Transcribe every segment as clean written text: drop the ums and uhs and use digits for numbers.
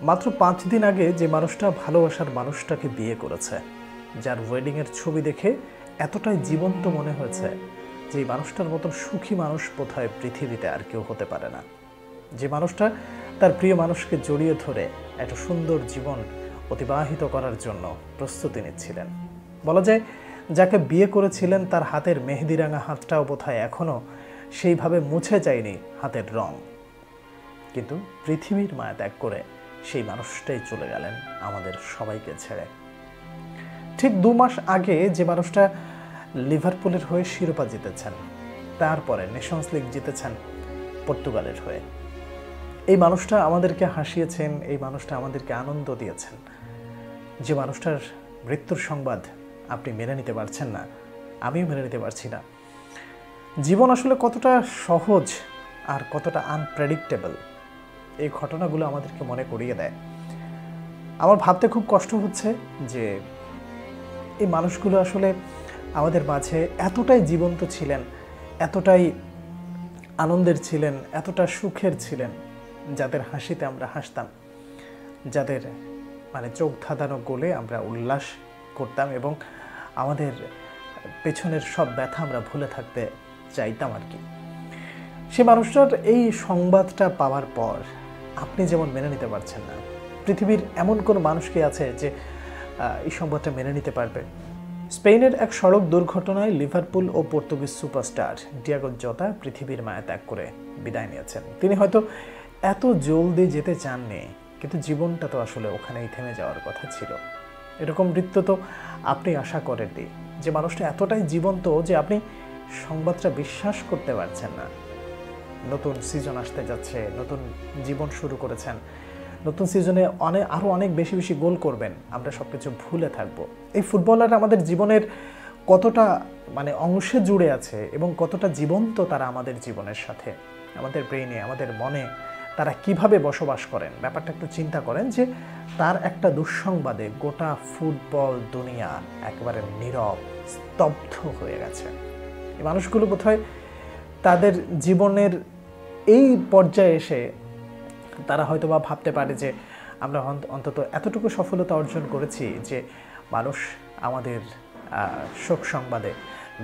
মাত্র 5 দিন আগে যে মানুষটা ভালোবাসার মানুষটাকে বিয়ে করেছে, যার ওয়েডিংয়ের ছবি দেখে এতটাই জীবন্ত মনে হয়েছে যে এই মানুষটার মতন সুখী মানুষ বোধহয় পৃথিবীতে আর কেউ হতে পারে না। যে মানুষটা তার প্রিয় মানুষকে জড়িয়ে ধরে একটা সুন্দর জীবন অতিবাহিত করার জন্য প্রস্তুতি নিচ্ছিলেন। বলা যায় যাকে বিয়ে করেছিলেন তার হাতের মেহেদিরাঙা হাতটাও বোধহয় এখনও সেইভাবে মুছে যায়নি হাতের রং। কিন্তু পৃথিবীর মায়া ত্যাগ করে সেই মানুষটাই চলে গেলেন আমাদের সবাইকে ছেড়ে। ঠিক 2 মাস আগে যে মানুষটা লিভারপুলের হয়ে শিরোপা জিতেছেন, তারপরে নেশনস লিগ জিতেছেন পর্তুগালের হয়ে, এই মানুষটা আমাদেরকে হাসিয়েছেন, এই মানুষটা আমাদেরকে আনন্দ দিয়েছেন। যে মানুষটার মৃত্যুর সংবাদ আপনি মেনে নিতে পারছেন না, আমিও মেনে নিতে পারছি না। জীবন আসলে কতটা সহজ আর কতটা আনপ্রেডিক্টেবল, এই ঘটনাগুলো আমাদেরকে মনে করিয়ে দেয়। আমার ভাবতে খুব কষ্ট হচ্ছে যে এই মানুষগুলো আসলে আমাদের মাঝে এতটাই জীবন্ত ছিলেন, এতটাই আনন্দের ছিলেন, এতটা সুখের ছিলেন, যাদের হাসিতে আমরা হাসতাম, যাদের চোখ ধাঁধানো গোলে আমরা উল্লাস করতাম এবং আমাদের পেছনের সব ব্যথা আমরা ভুলে থাকতে চাইতাম আর কি। সে মানুষটার এই সংবাদটা পাওয়ার পর আপনি যেমন মেনে নিতে পারছেন না, পৃথিবীর এমন কোনো মানুষ কি আছে যে এই সংবাদটা মেনে নিতে পারবে? স্পেনের এক সড়ক দুর্ঘটনায় লিভারপুল ও পর্তুগিজ সুপারস্টার ডিয়েগো জোতা পৃথিবীর মায়া ত্যাগ করে বিদায় নিয়েছেন। তিনি হয়তো এত জলদি যেতে চাননি, কিন্তু জীবনটা তো আসলে ওখানেই থেমে যাওয়ার কথা ছিল। এরকম মৃত্যু তো আপনি আশা করেননি। যে মানুষটা এতটাই জীবন্ত যে আপনি সংবাদটা বিশ্বাস করতে পারছেন না। নতুন সিজন আসতে যাচ্ছে, নতুন জীবন শুরু করেছেন, নতুন সিজনে আরও অনেক বেশি বেশি গোল করবেন, আমরা সব কিছু ভুলে থাকবো। এই ফুটবলার আমাদের জীবনের কতটা অংশে জুড়ে আছে এবং কতটা জীবন্ত তারা আমাদের জীবনের সাথে, আমাদের ব্রেইনে, আমাদের মনে তারা কিভাবে বসবাস করেন। ব্যাপারটা একটু চিন্তা করেন যে তার একটা দুঃসংবাদে গোটা ফুটবল দুনিয়া একেবারে নীরব, স্তব্ধ হয়ে গেছে। এই মানুষগুলো বোধহয় তাদের জীবনের এই পর্যায়ে এসে তারা হয়তো বা ভাবতে পারে যে আমরা অন্তত এতটুকু সফলতা অর্জন করেছি যে মানুষ আমাদের শোক সংবাদে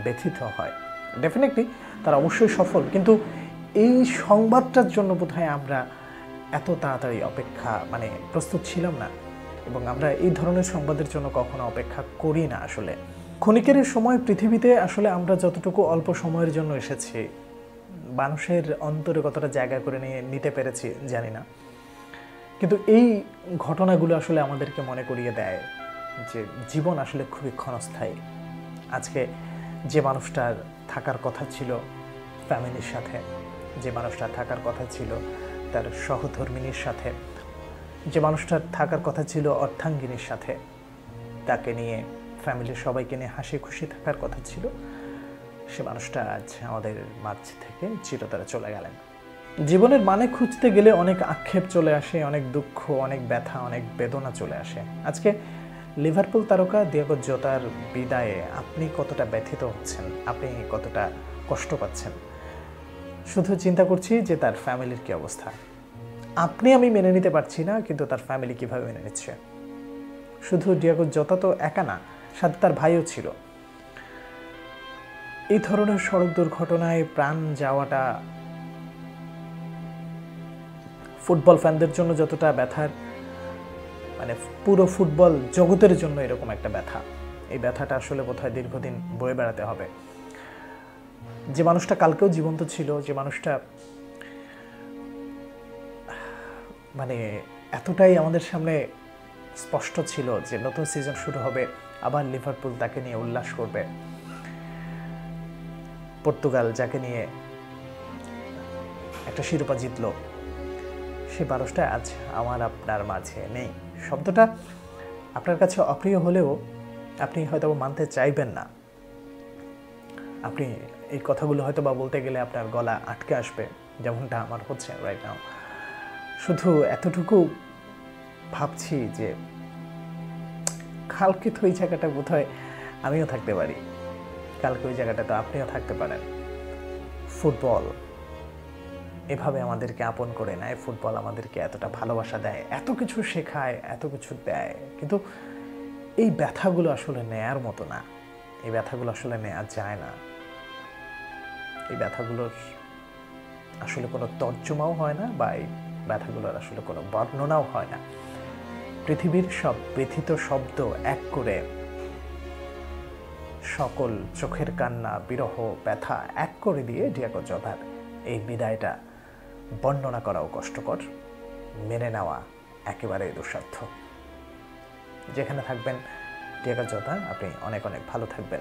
ব্যথিত হয়। ডেফিনেটলি তারা অবশ্যই সফল, কিন্তু এই সংবাদটার জন্য বোধহয় আমরা এত তাড়াতাড়ি প্রস্তুত ছিলাম না এবং আমরা এই ধরনের সংবাদের জন্য কখনো অপেক্ষা করি না। আসলে ক্ষণিকের সময় পৃথিবীতে আসলে আমরা যতটুকু অল্প সময়ের জন্য এসেছি, মানুষের অন্তরে কতটা জায়গা করে নিতে পেরেছি জানি না, কিন্তু এই ঘটনাগুলো আসলে আমাদেরকে মনে করিয়ে দেয় যে জীবন আসলে খুবই ক্ষণস্থায়ী। আজকে যে মানুষটার থাকার কথা ছিল ফ্যামিলির সাথে, যে মানুষটার থাকার কথা ছিল তার সহধর্মিনীর সাথে, যে মানুষটার থাকার কথা ছিল অর্ধাঙ্গিনীর সাথে, তাকে নিয়ে ফ্যামিলির সবাইকে নিয়ে হাসি খুশি থাকার কথা ছিল, সে মানুষটা আজ আমাদের মাঝ থেকে চিরতরে চলে গেলেন। জীবনের মানে খুঁজতে গেলে অনেক আক্ষেপ চলে আসে, অনেক দুঃখ, অনেক ব্যথা, অনেক বেদনা চলে আসে। আজকে লিভারপুল তারকা ডিয়েগো জোতার বিদায়ে আপনি কতটা ব্যথিত হচ্ছেন, আপনি কতটা কষ্ট পাচ্ছেন, শুধু চিন্তা করছি যে তার ফ্যামিলির কি অবস্থা। আমি মেনে নিতে পারছি না, কিন্তু তার ফ্যামিলি কিভাবে মেনে নিচ্ছে। শুধু ডিয়েগো জোতা তো একা না, সাথে তার ভাইও ছিল। এই ধরনের সড়ক দুর্ঘটনায় প্রাণ যাওয়াটা ফুটবল ফ্যানদের জন্য যতটা ব্যথার, পুরো ফুটবল জগতের জন্য এরকম একটা ব্যথা। এই ব্যথাটা আসলে বোধহয় দীর্ঘদিন বয়ে বেড়াতে হবে। যে মানুষটা কালকেও জীবন্ত ছিল, যে মানুষটা এতটাই আমাদের সামনে স্পষ্ট ছিল যে নতুন সিজন শুরু হবে, আবার লিভারপুল তাকে নিয়ে উল্লাস করবে, পর্তুগাল যাকে নিয়ে একটা শিরোপা জিতলো, সে মানুষটা আজ আমার আপনার মাঝে নেই। শব্দটা আপনার কাছে অপ্রিয় হলেও আপনি হয়তো মানতে চাইবেন না। আপনি এই কথাগুলো হয়তো বা বলতে গেলে আপনার গলা আটকে আসবে, যেমনটা আমার হচ্ছে রাইট নাও। শুধু এতটুকু ভাবছি যে কালকে তো ওই জায়গাটা বোধহয় আমিও থাকতে পারি, কালকে ওই জায়গাটা তো আপনিও থাকতে পারেন। ফুটবল এভাবে আমাদেরকে আপন করে নেয়, ফুটবল আমাদেরকে এতটা ভালোবাসা দেয়, এত কিছু শেখায়, এত কিছু দেয়, কিন্তু এই ব্যথাগুলো আসলে নেয়ার মতো না। এই ব্যথাগুলো আসলে নেওয়া যায় না। এই ব্যথাগুলোর আসলে কোনো তর্জমাও হয় না, বা এই ব্যথাগুলোর আসলে কোনো বর্ণনাও হয় না। পৃথিবীর সব ব্যথিত শব্দ এক করে, সকল চোখের কান্না, বিরহ, ব্যথা এক করে দিয়ে ডিয়েগো জোতার এই বিদায়টা বর্ণনা করাও কষ্টকর, মেনে নেওয়া একেবারেই দুঃসাধ্য। যেখানে থাকবেন ডিয়েগো জোতা, আপনি অনেক অনেক ভালো থাকবেন।